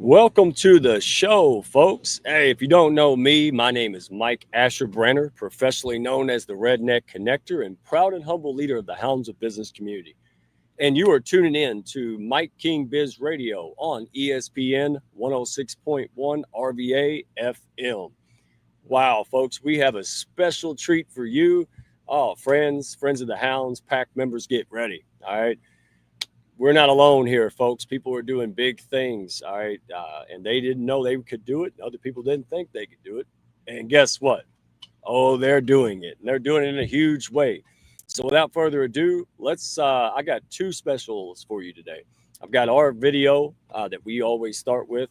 Welcome to the show, folks. Hey, if you don't know me, my name is Mike Asher-Brenner, professionally known as the Redneck Connector and proud and humble leader of the Hounds of Business community. And you are tuning in to Mike King Biz Radio on ESPN 106.1 RVA FM. Wow, folks, we have a special treat for you. Oh, friends of the Hounds, pack members, get ready. All right. We're not alone here, folks. People are doing big things, all right? And they didn't know they could do it. Other people didn't think they could do it. And guess what? Oh, they're doing it. And they're doing it in a huge way. So without further ado, I got two specials for you today. I've got our video that we always start with.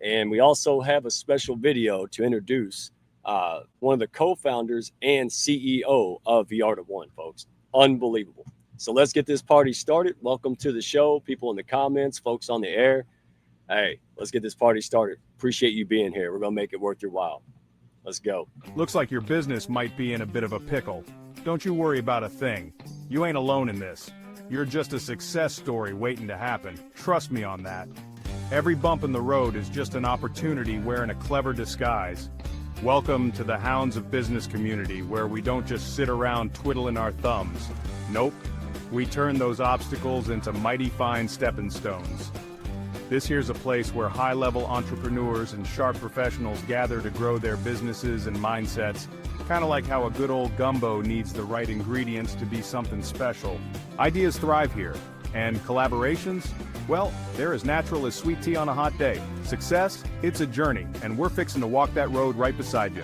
And we also have a special video to introduce one of the co-founders and CEO of VRDa One, folks. Unbelievable. So let's get this party started. Welcome to the show, people in the comments, folks on the air. Hey, let's get this party started. Appreciate you being here. We're going to make it worth your while. Let's go. Looks like your business might be in a bit of a pickle. Don't you worry about a thing. You ain't alone in this. You're just a success story waiting to happen. Trust me on that. Every bump in the road is just an opportunity wearing a clever disguise. Welcome to the Hounds of Business community, where we don't just sit around twiddling our thumbs. Nope. We turn those obstacles into mighty fine stepping stones. This here's a place where high-level entrepreneurs and sharp professionals gather to grow their businesses and mindsets, kind of like how a good old gumbo needs the right ingredients to be something special. Ideas thrive here, and collaborations, well, they're as natural as sweet tea on a hot day. Success, it's a journey, and we're fixing to walk that road right beside you.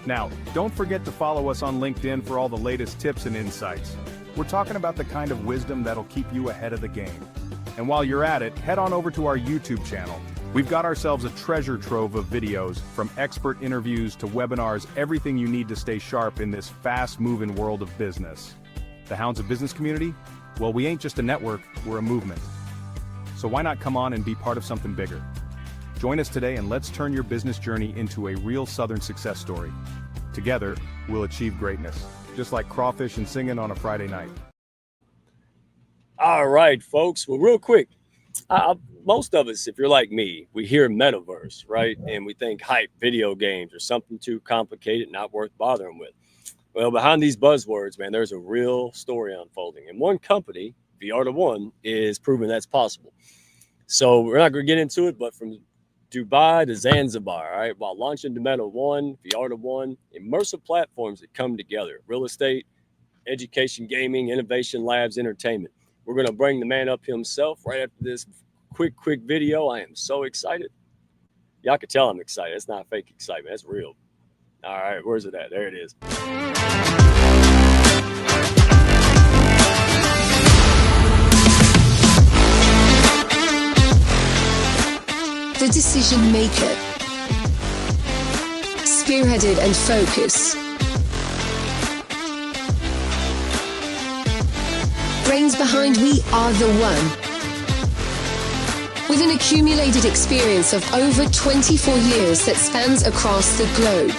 Now, don't forget to follow us on LinkedIn for all the latest tips and insights. We're talking about the kind of wisdom that'll keep you ahead of the game. And while you're at it, head on over to our YouTube channel. We've got ourselves a treasure trove of videos, from expert interviews to webinars, everything you need to stay sharp in this fast-moving world of business. The Hounds of Business community? Well, we ain't just a network, we're a movement. So why not come on and be part of something bigger? Join us today and let's turn your business journey into a real Southern success story. Together, we'll achieve greatness. Just like crawfish and singing on a Friday night. All right, folks. Well, real quick, most of us, if you're like me, we hear Metaverse, right? And we think hype, video games, or something too complicated, not worth bothering with. Well, behind these buzzwords, man, there's a real story unfolding. And one company, VRDa One, is proving that's possible. So we're not going to get into it, but from Dubai to Zanzibar, all right, while launching VRDa One, immersive platforms that come together, real estate, education, gaming, innovation labs, entertainment. We're going to bring the man up himself right after this quick video. I am so excited. Y'all can tell I'm excited. It's not fake excitement. That's real. All right, where's it at? There it is. The decision maker, spearheaded and focus, brains behind VRDa One. With an accumulated experience of over 24 years that spans across the globe,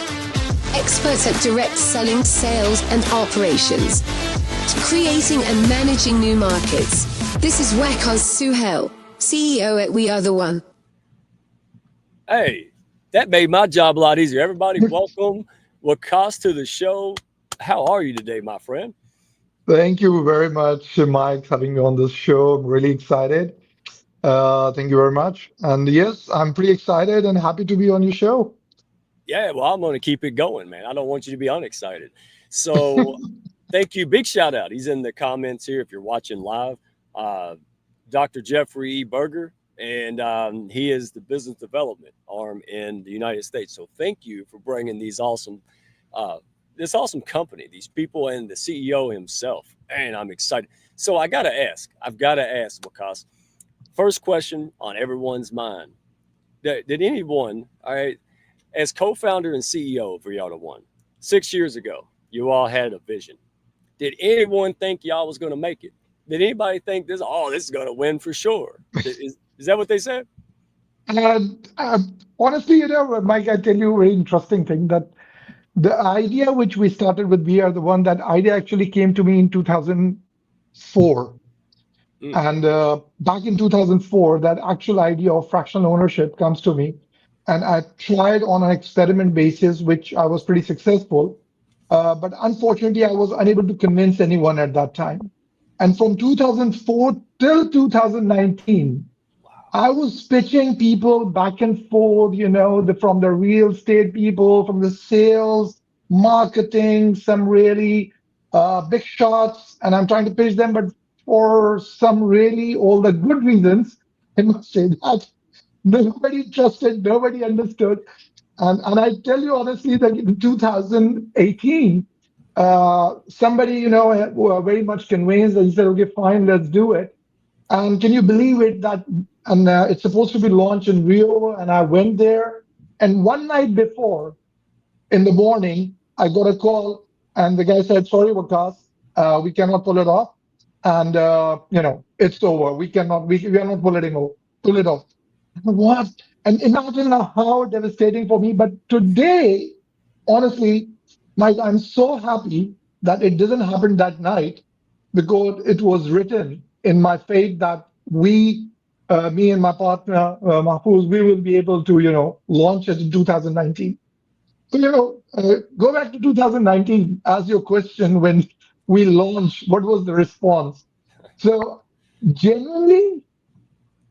experts at direct selling, sales and operations, to creating and managing new markets. This is Waqas Suhail, CEO at VRDa One. Hey, that made my job a lot easier. Everybody, welcome Waqas to the show. How are you today, my friend? Thank you very much, Mike, having me on this show. I'm really excited. Thank you very much. And yes, I'm pretty excited and happy to be on your show. Yeah, well, I'm going to keep it going, man. I don't want you to be unexcited. So thank you. Big shout out. He's in the comments here if you're watching live. Dr. Jeffrey E. Berger. And he is the business development arm in the United States. So thank you for bringing these this awesome company, these people, and the CEO himself. And I'm excited. So I've got to ask, Waqas, first question on everyone's mind. Did anyone, all right, as co-founder and CEO of VRDa One, 6 years ago, you all had a vision. Did anyone think y'all was going to make it? Did anybody think this is going to win for sure? Is that what they said? Honestly, Mike, I tell you a very interesting thing, that the idea which we started with VRDa One, that idea actually came to me in 2004. Mm. And back in 2004, that actual idea of fractional ownership comes to me. And I tried on an experiment basis, which I was pretty successful. But unfortunately, I was unable to convince anyone at that time. And from 2004 till 2019, I was pitching people back and forth, from the real estate people, from the sales, marketing, some really big shots, and I'm trying to pitch them, but for some really all the good reasons, I must say that nobody trusted, nobody understood. And I tell you honestly that in 2018, somebody, were very much convinced, and he said, okay, fine, let's do it. And can you believe it that and it's supposed to be launched in Rio, and I went there. And one night before, in the morning, I got a call, and the guy said, "Sorry, Wakas, we cannot pull it off, and it's over. We are not pull it off." What? And imagine how devastating for me. But today, honestly, Mike, I'm so happy that it didn't happen that night because it was written in my fate that me and my partner, Mahfouz, we will be able to, launch it in 2019. So, go back to 2019 as your question when we launched, what was the response? So, genuinely,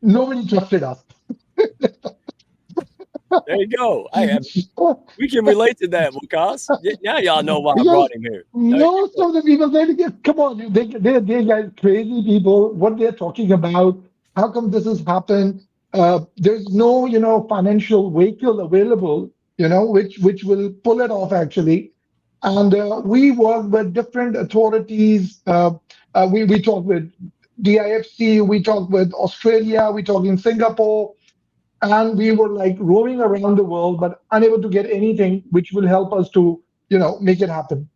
nobody trusted us. There you go. We can relate to that, Wakas. Now y'all know why I Because brought him here. There you most go. of the people say, come on, they're guys crazy people, what they're talking about, how come this has happened? There's no, financial vehicle available, which will pull it off actually. And we work with different authorities. We talk with DIFC, we talk with Australia, we talk in Singapore, and we were like roaming around the world, but unable to get anything which will help us to, make it happen.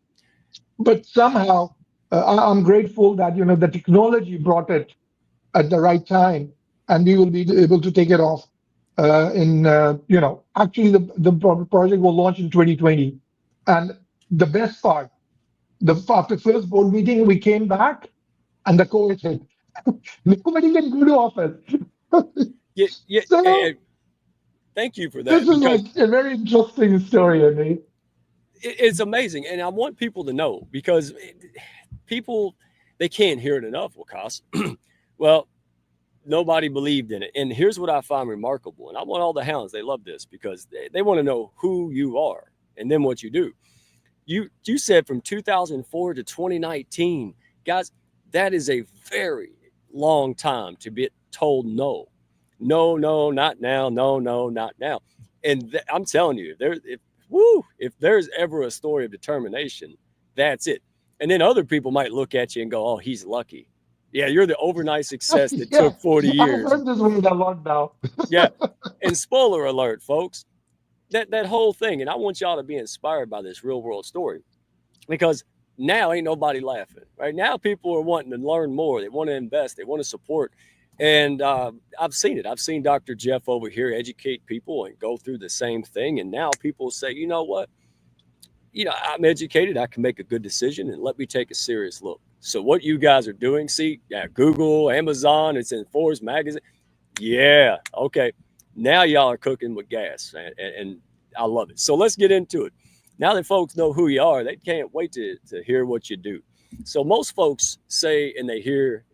But somehow, I'm grateful that the technology brought it at the right time, and we will be able to take it off. In actually, the project will launch in 2020, and the best part, after first board meeting, we came back, and the COVID hit. Nobody can go to office. Yeah, yeah. So Thank you for this that is because like a very interesting story, I mean. it's amazing, and I want people to know because people they can't hear it enough, Wakas. Well, nobody believed in it, and here's what I find remarkable, and I want all the hounds. They love this because they want to know who you are and then what you do. You said from 2004 to 2019, guys. That is a very long time to be told no, no, no, not now, no, no, not now. And I'm telling you, if there's ever a story of determination, that's it. And then other people might look at you and go, "Oh, he's lucky." Yeah, you're the overnight success that Yeah, took 40 I've years. heard this word a lot now. Yeah. And spoiler alert, folks, that whole thing, and I want y'all to be inspired by this real world story because now ain't nobody laughing. Right now, people are wanting to learn more. They want to invest. They want to support. And I've seen it. I've seen Dr. Jeff over here educate people and go through the same thing. And now people say, you know what? I'm educated. I can make a good decision, and let me take a serious look. So what you guys are doing, see, yeah, Google, Amazon, it's in Forbes magazine. Yeah, okay. Now y'all are cooking with gas, and I love it. So let's get into it. Now that folks know who you are, they can't wait to hear what you do. So most folks say, and they hear,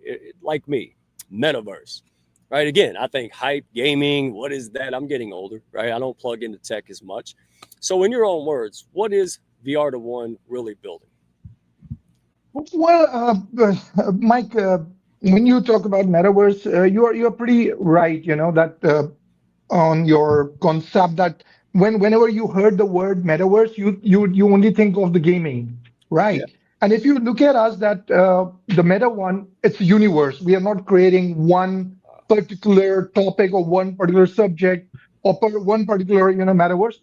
like me, Metaverse, right? Again, I think hype, gaming, what is that? I'm getting older, right? I don't plug into tech as much. So in your own words, what is VRDa1 really building? Well, Mike, when you talk about metaverse, you're pretty right. That on your concept that whenever you heard the word metaverse, you only think of the gaming, Yeah. right? And if you look at us, that the meta one, it's a universe. We are not creating one particular topic or one particular subject or one particular metaverse.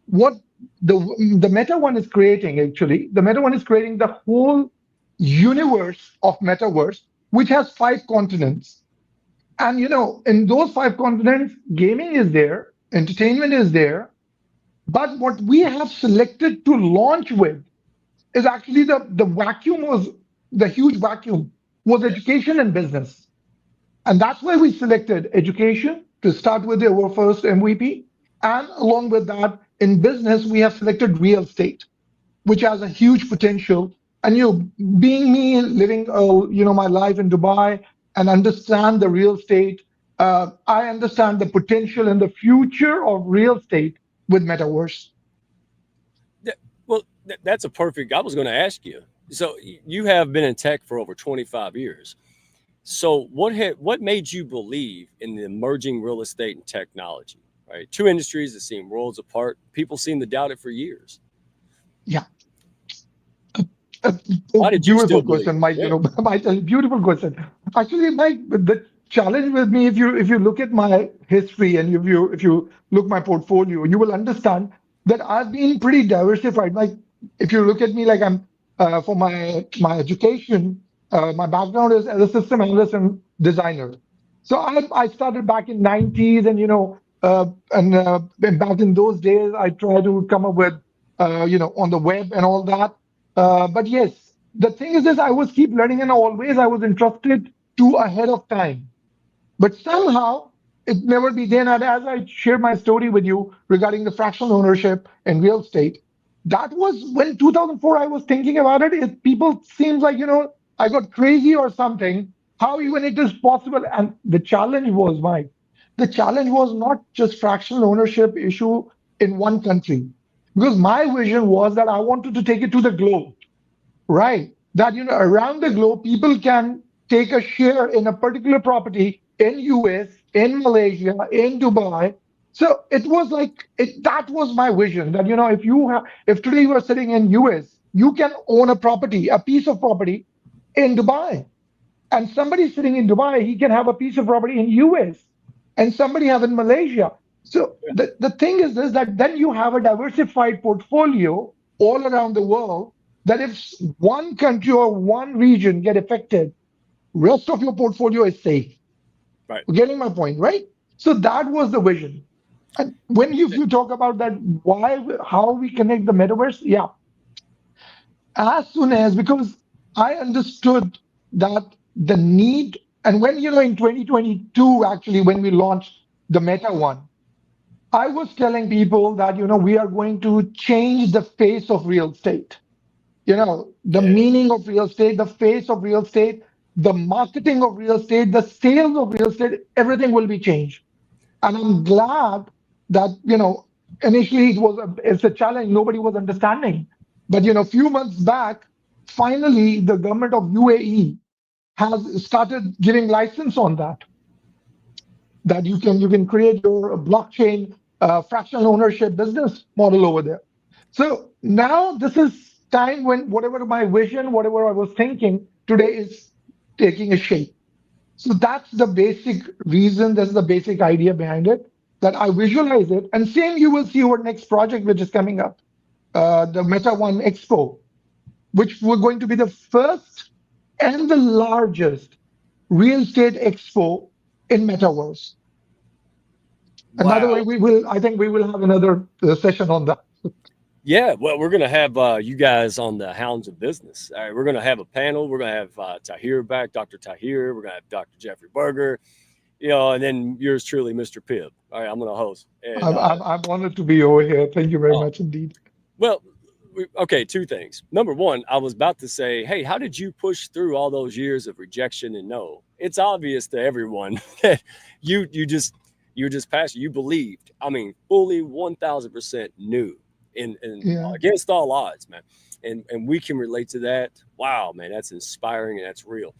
What the meta one is creating actually, the meta one is creating the whole universe of metaverse, which has five continents. And in those five continents, gaming is there, entertainment is there, but what we have selected to launch with is actually the huge vacuum was Yeah. education and business. And that's why we selected education to start with our first MVP. And along with that, in business, we have selected real estate, which has a huge potential. And being me, living my life in Dubai and understand the real estate, I understand the potential and the future of real estate with Metaverse. Well, that's a perfect. I was going to ask you. So you have been in tech for over 25 years. So what made you believe in the emerging real estate and technology? Right, two industries that seem worlds apart. People seem to doubt it for years. Yeah. Why did you Beautiful still believe question, it? Mike. Yeah. Mike, beautiful question. Actually, Mike, the challenge with me, if you look at my history and if you look my portfolio, you will understand that I've been pretty diversified. Like if you look at me, like I'm for my education, my background is as a system analyst and designer. So I started back in 90s, and and back in those days, I tried to come up with on the web and all that. But yes, the thing is this, I was keep learning and always I was interested to ahead of time. But somehow it never began. And as I share my story with you regarding the fractional ownership and real estate, that was when 2004 I was thinking about it. People seems like, I got crazy or something. How even it is possible? And the challenge was, Mike, the challenge was not just fractional ownership issue in one country. Because my vision was that I wanted to take it to the globe. Right. That, around the globe, people can take a share in a particular property in US, in Malaysia, in Dubai. So it was like that was my vision that, if today you are sitting in US, you can own a property, a piece of property in Dubai. And somebody sitting in Dubai, he can have a piece of property in US and somebody have in Malaysia. So the thing is this, that then you have a diversified portfolio all around the world, that if one country or one region get affected, rest of your portfolio is safe. Right. You're getting my point, right? So that was the vision. And when you talk about that, why, how we connect the metaverse, yeah, as soon as, because I understood that the need, and when, in 2022, actually, when we launched the Meta One, I was telling people that, we are going to change the face of real estate. The Yeah. meaning of real estate, the face of real estate, the marketing of real estate, the sales of real estate, everything will be changed. And I'm glad that, initially it's a challenge, nobody was understanding. But, a few months back, finally, the government of UAE has started giving license on that you can create your blockchain fractional ownership business model over there. So now this is time when whatever my vision, whatever I was thinking today is taking a shape. So that's the basic reason, that's the basic idea behind it, that I visualize it. And same you will see our next project, which is coming up, the Meta One Expo, which we're going to be the first and the largest real estate expo in Metaverse. Another way Wow. I think we will have another session on that. Yeah, well, we're going to have you guys on the Hounds of Business. All right, we're going to have a panel. We're going to have Tahir back, Dr. Tahir. We're going to have Dr. Jeffrey Berger, and then yours truly, Mr. Pibb. All right, I'm going to host. And I'm honored to be over here. Thank you very oh, much indeed. well, okay, two things. Number one, I was about to say, hey, how did you push through all those years of rejection and no? It's obvious to everyone that you're just passionate. You believed. I mean, fully 1,000% knew in Yeah. against all odds, man. And we can relate to that. Wow, man, that's inspiring and that's real.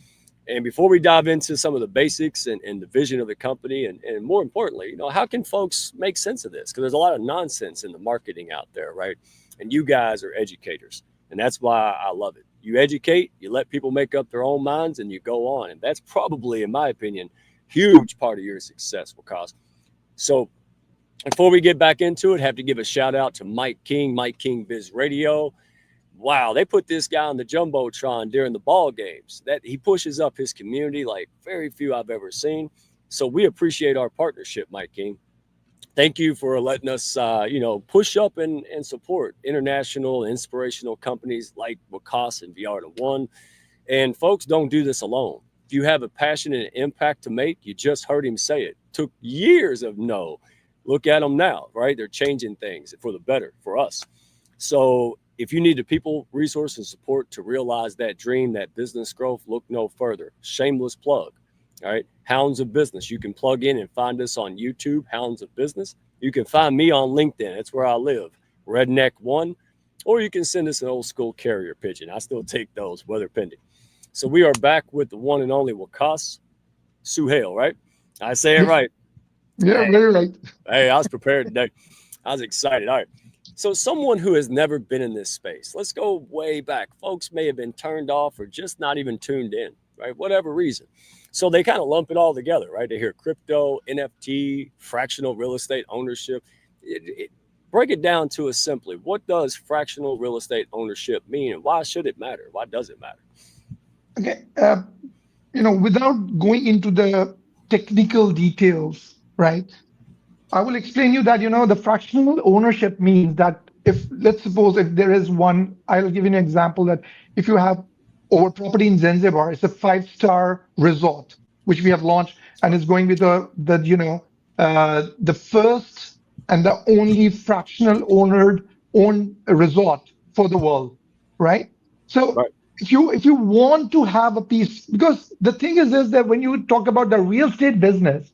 And before we dive into some of the basics and the vision of the company, and more importantly, how can folks make sense of this? Because there's a lot of nonsense in the marketing out there, right? And you guys are educators. And that's why I love it. You educate, you let people make up their own minds, and you go on. And that's probably, in my opinion, huge part of your success, because so before we get back into it, have to give a shout out to Mike King Biz Radio. Wow, they put this guy on the jumbotron during the ball games. That he pushes up his community like very few I've ever seen. So we appreciate our partnership, Mike King. Thank you for letting us, push up and support international inspirational companies like Wakas and Viarda One. And folks, don't do this alone. If you have a passion and an impact to make, you just heard him say it. Took years of no. Look at them now, right? They're changing things for the better for us. So if you need the people, resource, and support to realize that dream, that business growth, look no further. Shameless plug. All right. Hounds of Business. You can plug in and find us on YouTube, Hounds of Business. You can find me on LinkedIn. That's where I live. Redneck1. Or you can send us an old school carrier pigeon. I still take those, weather pending. So we are back with the one and only Wakas Suhail, right? I say it right. Yeah, Hey, very right. hey, I was prepared today. I was excited. All right. So someone who has never been in this space, let's go way back. Folks may have been turned off or just not even tuned in, right? Whatever reason. So they kind of lump it all together, right? They hear crypto, NFT, fractional real estate ownership. Break it down to us simply. What does fractional real estate ownership mean, and why should it matter? Why does it matter? Okay. Without going into the technical details, right? I will explain you that, the fractional ownership means that if, let's suppose if there is one, I'll give you an example that if you have our property in Zanzibar, it's a 5-star resort, which we have launched and is going with the first and the only fractional owned resort for the world, right? So Right. if you want to have a piece, because the thing is this, that when you talk about the real estate business,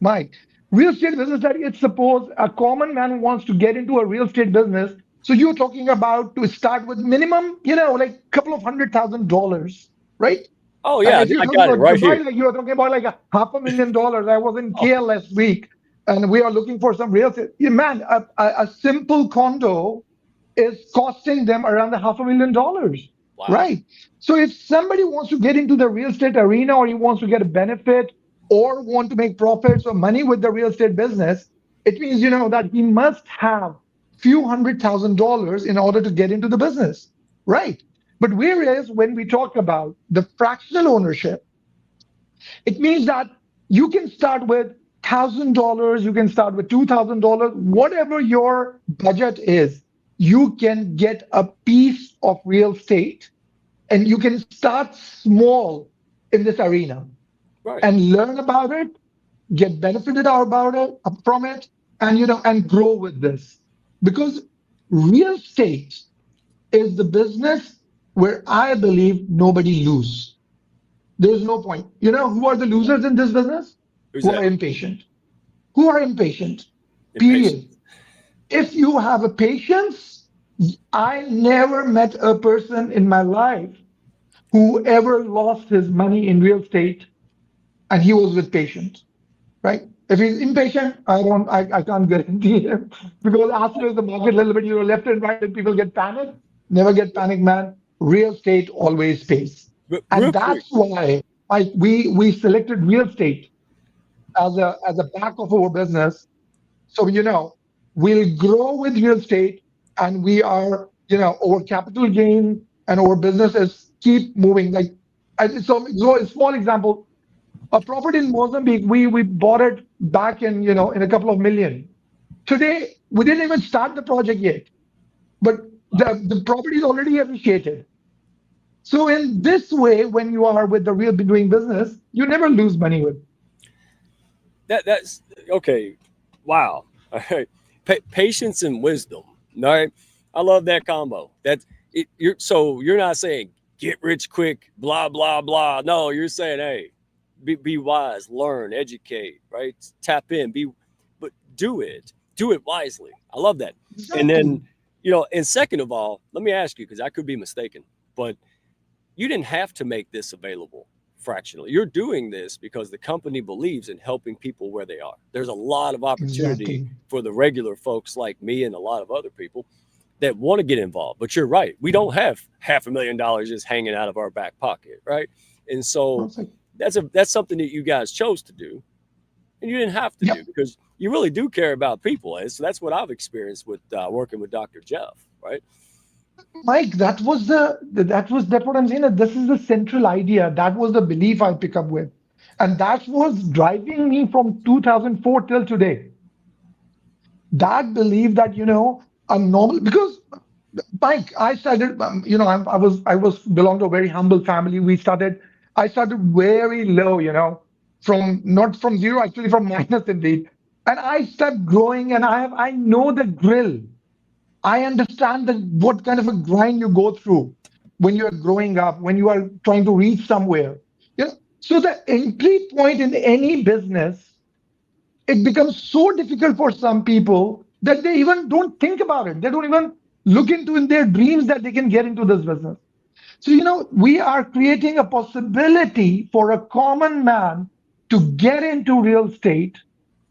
Mike, real estate business, that it's suppose a common man who wants to get into a real estate business. So you're talking about to start with minimum, like a couple of $100,000, right? Oh, And yeah, if you're I talking got it about right here. Dubai, like you're talking about like a $500,000. I was in Oh, KL last week, and we are looking for some real estate. Yeah, man, a simple condo is costing them around the $500,000, wow. right? So if somebody wants to get into the real estate arena, or he wants to get a benefit, or want to make profits or money with the real estate business, it means that he must have few $100,000 in order to get into the business, right? But whereas when we talk about the fractional ownership, it means that you can start with $1,000, you can start with $2,000, whatever your budget is, you can get a piece of real estate, and you can start small in this arena Right. and learn about it, get benefited out about it from it, and grow with this. Because real estate is the business where I believe nobody lose. There's no point. You know who are the losers in this business? Who's Who are that? impatient. Who are impatient. Impatient. Period. If you have a patience, I never met a person in my life who ever lost his money in real estate, and he was with patience, right? If he's impatient, I can't guarantee him, because as soon as the market a little bit, left and right, and people get panicked. Never get panicked, man. Real estate always pays, But and real quick, that's why we selected real estate as a back of our business. So we'll grow with real estate, and we are our capital gain and our business is keep moving. Like, so a small example, a property in Mozambique, we bought it back in a couple of million. Today, we didn't even start the project yet, but the property is already appreciated. So in this way, when you are with the real doing business, you never lose money with. that's okay. Wow. All right. Patience and wisdom. All right. I love that combo. That's it. You're not saying get rich quick, blah blah blah. No, you're saying, hey, be wise, learn, educate, right? Tap in, but do it wisely. I love that. And then, Exactly. and second of all, let me ask you, because I could be mistaken, but you didn't have to make this available fractionally. You're doing this because the company believes in helping people where they are. There's a lot of opportunity Exactly. for the regular folks like me and a lot of other people that want to get involved. But you're right. We don't have $500,000 just hanging out of our back pocket, right? And so Perfect. that's something that you guys chose to do, and you didn't have to Yep. do because you really do care about people. And so that's what I've experienced with working with Dr. Jeff, right? Mike, that's what I'm saying. That this is the central idea. That was the belief I pick up with, and that was driving me from 2004 till today. That belief that a normal, because Mike, I started. I was belong to a very humble family. We started I started very low, from not from zero, actually from minus indeed. And I started growing, and I know the drill. I understand that what kind of a grind you go through when you are growing up, when you are trying to reach somewhere. So the entry point in any business, it becomes so difficult for some people that they even don't think about it. They don't even look into in their dreams that they can get into this business. So, we are creating a possibility for a common man to get into real estate.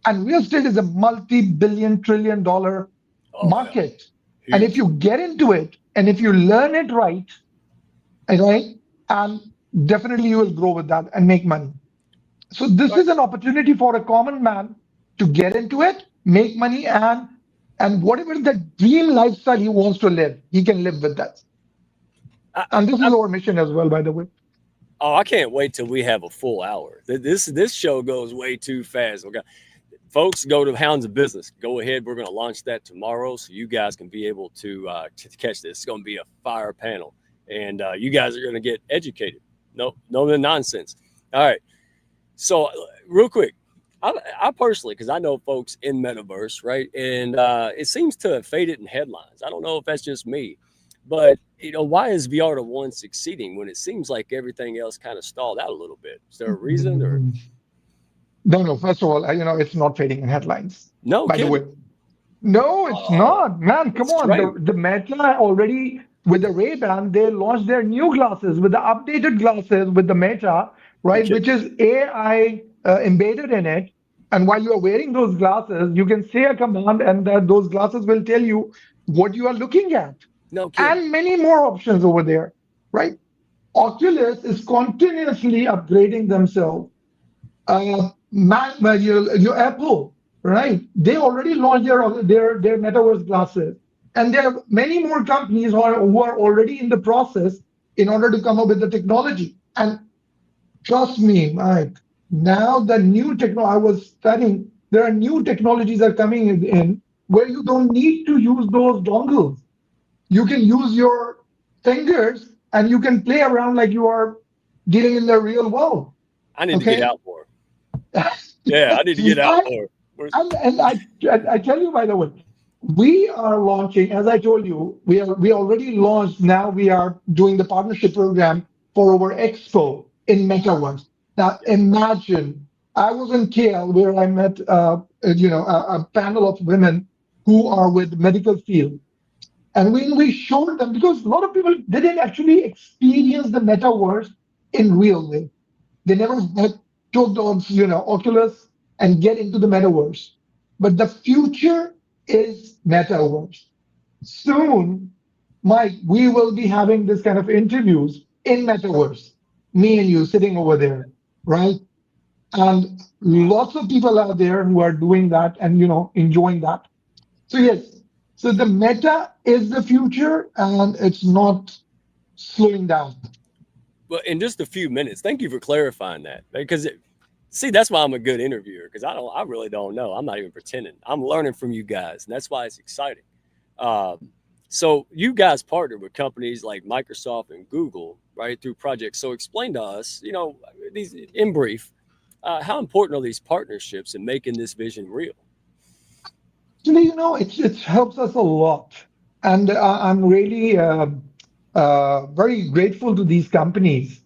And real estate is a multi-billion trillion dollar Oh yeah, market. And if huge. you get into it and if you learn it right, and definitely you will grow with that and make money. So this Right. is an opportunity for a common man to get into it, make money, and whatever the dream lifestyle he wants to live, he can live with that. And this is I, our mission as well, by the way. oh, I can't wait till we have a full hour. This show goes way too fast. Okay, folks, go to Hounds of Business. Go ahead. We're going to launch that tomorrow, so you guys can be able to catch this. It's going to be a fire panel, and you guys are going to get educated. No nonsense. All right. So, real quick, I personally, because I know folks in Metaverse, right, and it seems to have faded in headlines. I don't know if that's just me, but why is VRDa1 succeeding when it seems like everything else kind of stalled out a little bit? Is there a reason, or Mm, no. First of all, it's not fading in headlines. no By the way, kidding? no, it's Oh, not, man. Come it's on, strange. the Meta already with the Ray-Ban, they launched their new glasses with the updated glasses with the Meta, You right, which kidding? is AI embedded in it. And while you are wearing those glasses, you can say a command, and those glasses will tell you what you are looking at, No kidding. and many more options over there, right? Oculus is continuously upgrading themselves. Your Apple, right? They already launched their metaverse glasses, and there are many more companies who are already in the process in order to come up with the technology. And trust me, Mike, now the new techno I was studying, there are new technologies are coming in where you don't need to use those dongles. You can use your fingers and you can play around like you are dealing in the real world. I need to get Okay. out more. Yeah, I need to get out I, more. Where's- and I tell you, by the way, we are launching, as I told you, we already launched. Now we are doing the partnership program for our expo in Metaverse. Now imagine I was in KL where I met, a panel of women who are with medical field, and when we showed them, because a lot of people didn't actually experience the metaverse in real way. They never had took on, Oculus and get into the metaverse. But the future is metaverse. Soon, Mike, we will be having this kind of interviews in metaverse. Me and you sitting over there, right? And lots of people out there who are doing that and enjoying that. So yes, so the meta is the future and it's not slowing down. Well, in just a few minutes. Thank you for clarifying that, because see, that's why I'm a good interviewer, because I really don't know. I'm not even pretending. I'm learning from you guys, and that's why it's exciting. Um, so you guys partner with companies like Microsoft and Google, right, through projects. So explain to us, these in brief, how important are these partnerships in making this vision real? Actually, it helps us a lot, and I'm really very grateful to these companies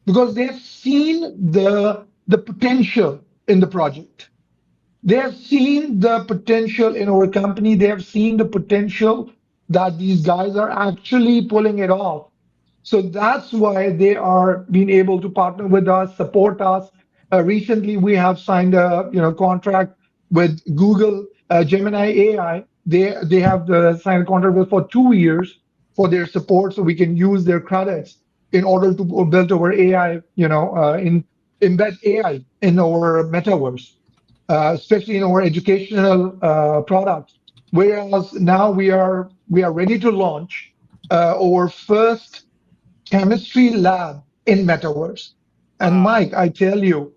because they have seen the potential in the project. They have seen the potential in our company. They have seen the potential that these guys are actually pulling it off. So that's why they are being able to partner with us, support us. Recently, we have signed a contract with Google Gemini AI. They have signed a contract with for 2 years for their support, so we can use their credits in order to build our AI. In embed AI in our metaverse, especially in our educational products. Whereas now we are ready to launch our first chemistry lab in metaverse. And Wow. Mike, I tell you,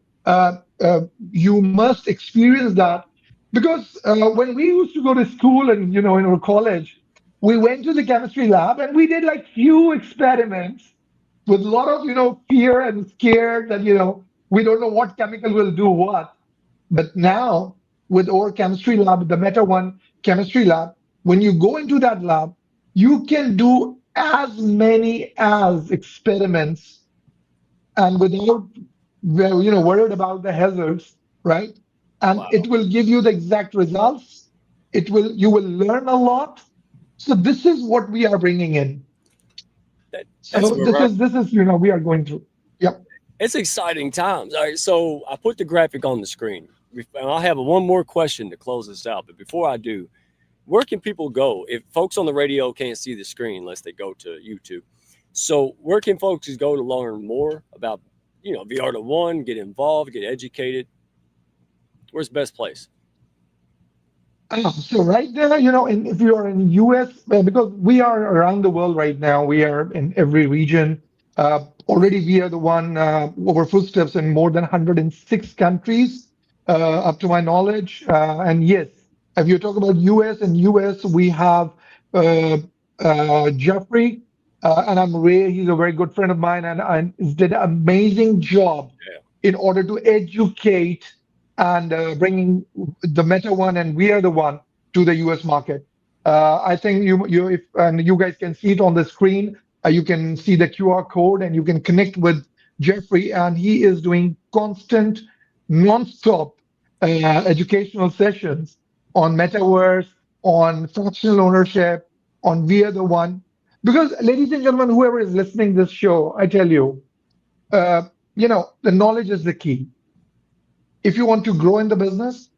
you must experience that because when we used to go to school and in our college, we went to the chemistry lab and we did like few experiments, with a lot of, fear and scared that, we don't know what chemical will do what. But now with our chemistry lab, the Meta One chemistry lab, when you go into that lab, you can do as many as experiments and without worried about the hazards, right? And Wow. it will give you the exact results. You will learn a lot. So this is what we are bringing in. That's So where we're. this is we are going through. Yep. It's exciting times. All right, so I put the graphic on the screen. And I'll have one more question to close this out. But before I do, where can people go if folks on the radio can't see the screen unless they go to YouTube? So where can folks go to learn more about VRDa One, get involved, get educated? Where's the best place? So right there, if you are in US, because we are around the world right now, we are in every region. Already, we are the one over footsteps in more than 106 countries, up to my knowledge. And yes, if you talk about US and US, we have uh, Jeffrey, and I'm Ray. He's a very good friend of mine, and he's did an amazing job Yeah. in order to educate and bringing the Meta One and We Are the One to the US market. I think you if and you guys can see it on the screen. You can see the QR code and you can connect with Jeffrey, and he is doing constant, non-stop educational sessions on Metaverse, on fractional ownership, on We Are the One. Because, ladies and gentlemen, whoever is listening this show, I tell you, uh, the knowledge is the key. If you want to grow in the business,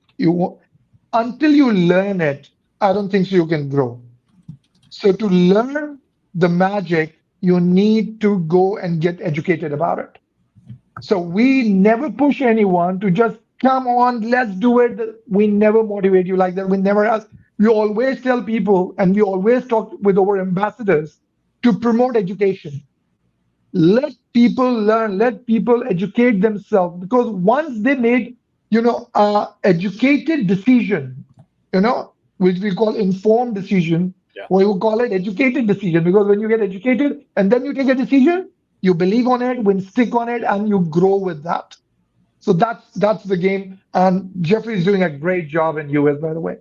until you learn it, I don't think so you can grow. So to learn the magic, you need to go and get educated about it. So we never push anyone to just come on, let's do it. We never motivate you like that. We never ask. We always tell people, and we always talk with our ambassadors to promote education. Let people learn, let people educate themselves, because once they made educated decision, which we call informed decision, Yeah. or you call it educated decision, because when you get educated and then you take a decision, you believe on it, when stick on it, and you grow with that. So that's the game, and Jeffrey is doing a great job in US, by the way.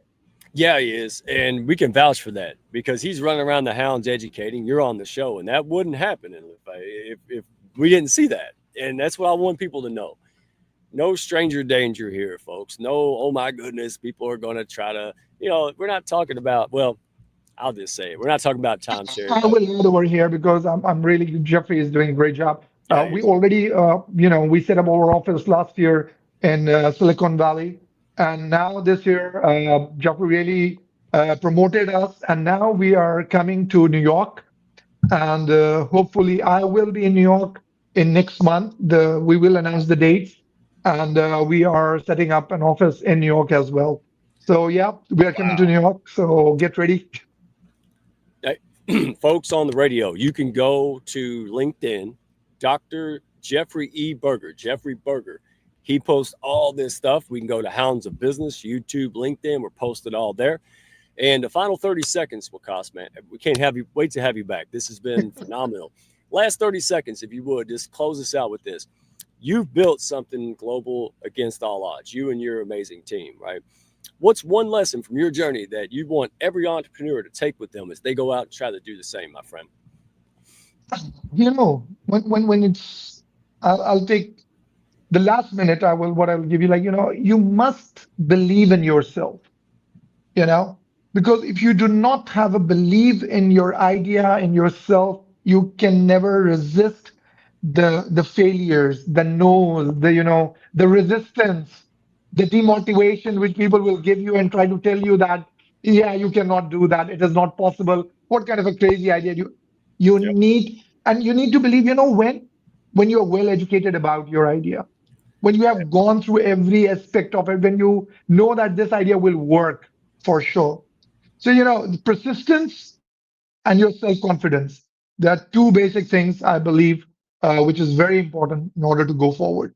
Yeah, he is, and we can vouch for that because he's running around the hounds educating. You're on the show, and that wouldn't happen if we didn't see that. And that's what I want people to know. No stranger danger here, folks. No, oh my goodness, people are going to try to. We're not talking about. Well, I'll just say it. We're not talking about timeshare. I will add over here because I'm really Jeffrey is doing a great job. Yeah, We already we set up our office last year in Silicon Valley, and now this year Jeffrey really promoted us, and now we are coming to New York, and hopefully I will be in New York in next month. We will announce the dates, and we are setting up an office in New York as well. So yeah, we are coming to wow. New York. So get ready. Folks on the radio, you can go to LinkedIn, Dr. Jeffrey E. Berger, Jeffrey Berger. He posts all this stuff. We can go to Hounds of Business, YouTube, LinkedIn. We're posted all there. And the final 30 seconds, Wakas, man, we can't have you wait to have you back. This has been phenomenal. Last 30 seconds, if you would, just close us out with this. You've built something global against all odds, you and your amazing team, right? What's one lesson from your journey that you want every entrepreneur to take with them as they go out and try to do the same, my friend? When it's I'll take the last minute. What I'll give you, like, you must believe in yourself, you know because if you do not have a belief in your idea, in yourself, you can never resist the failures, the no's, the resistance, the demotivation which people will give you and try to tell you that, yeah, you cannot do that, it is not possible, what kind of a crazy idea you Yep. need. And you need to believe, when you're well educated about your idea, when you have gone through every aspect of it, when you know that this idea will work for sure. So, persistence and your self confidence. There are two basic things, I believe, which is very important in order to go forward.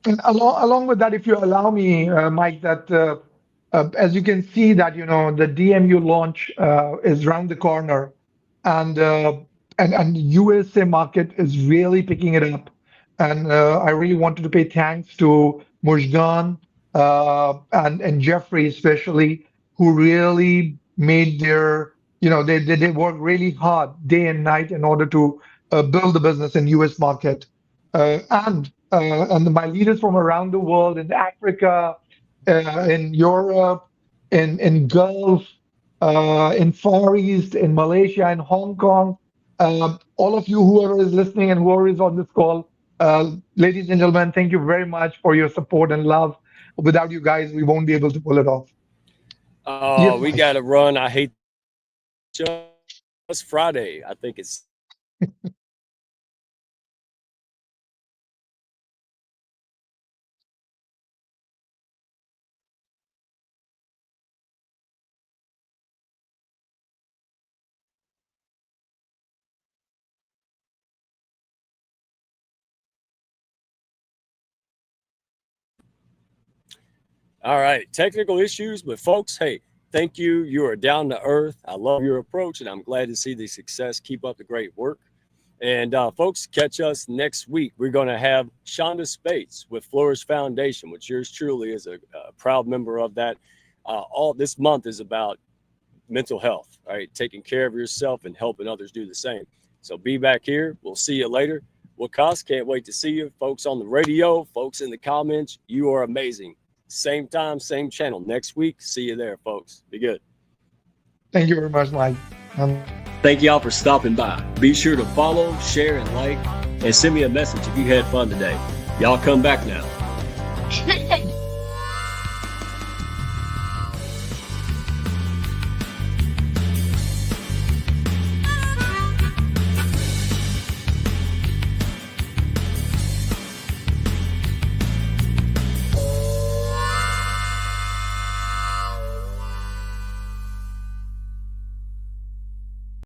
And along with that, if you allow me, Mike, that as you can see that, the DMU launch is around the corner, and and USA market is really picking it up. And I really wanted to pay thanks to Mushgan and Jeffrey especially, who really made they work really hard day and night in order to build the business in US market. And my leaders from around the world in Africa, in Europe, in Gulf, in Far East, in Malaysia, in Hong Kong. All of you, whoever is listening and whoever is on this call, ladies and gentlemen, thank you very much for your support and love. Without you guys, we won't be able to pull it off. Oh, Yes, we Mike. got to run. I hate just Friday. I think it's all right. Technical issues, but folks, hey, thank you. You are down to earth. I love your approach, and I'm glad to see the success. Keep up the great work. And folks, catch us next week. We're going to have Shonda Spates with Flourish Foundation, which yours truly is a proud member of that. All this month is about mental health, all right? Taking care of yourself and helping others do the same. So be back here. We'll see you later. Wakas, can't wait to see you. Folks on the radio, folks in the comments, you are amazing. Same time, same channel next week. See you there, folks. Be good. Thank you very much, Mike. Thank y'all for stopping by. Be sure to follow, share, and like, and send me a message if you had fun today. Y'all come back now.